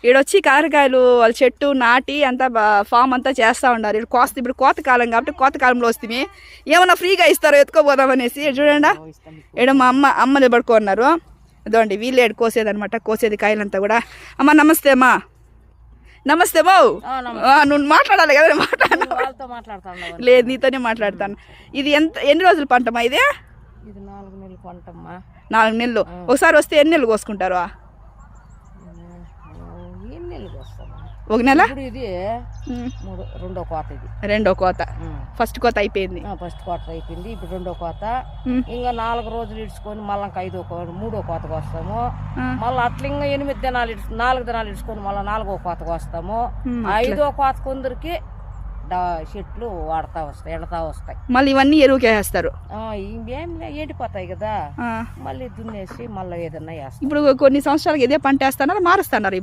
ఈడొచ్చి కాకరకాయలు వాళ్ళ చెట్టు నాటి అంతా ఫామ్ అంతా చేస్తూ ఉన్నారు. ఇప్పుడు కోత కాలం కాబట్టి కోత కాలంలో వస్తుంది. ఏమన్నా ఫ్రీగా ఇస్తారో ఎత్తుకోపోదామనేసి చూడండి. ఈడ మా అమ్మ నిలబడుకున్నారు. అదోండి వీళ్ళు ఏడు కోసేదనమాట, కోసేది కాయలంతా కూడా. అమ్మ నమస్తే అమ్మా. నమస్తే బావు. నువ్వు మాట్లాడాలి కదా, లేదు నీతోనే మాట్లాడతాను. ఇది ఎన్ని రోజుల పంటమ్మా ఇది? 4 నెలల పంటమ్మా. 4 నెలలు. ఒకసారి వస్తే ఎన్ని నెలలు కోసుకుంటారు? 1 నెల. ఇది రెండో కోత. రెండో కోత. ఫస్ట్ కోత అయిపోయింది. ఇప్పుడు రెండో కోత. ఇంకా 4 రోజులు ఇడ్చుకొని మళ్ళీ 3వ కోతకు వస్తాము. మళ్ళీ అట్లా ఇంకా 8 దినాలు 4 దినాలు ఇడ్చుకొని మళ్ళీ 4వ కోతకు వస్తాము. 5వ కోత కొందరికి చెట్లు వాడతా వస్తాయి, ఎండతా వస్తాయి. మళ్ళీ ఇవన్నీ ఎరువుకేస్తారు. ఇవేం ఎండిపోతాయి కదా, మళ్ళీ దున్నేసి మళ్ళీ ఏదన్నా వేస్తాం. ఇప్పుడు కొన్ని సంవత్సరాలకి ఇదే పంట వేస్తున్నారు, మారుస్తున్నారు.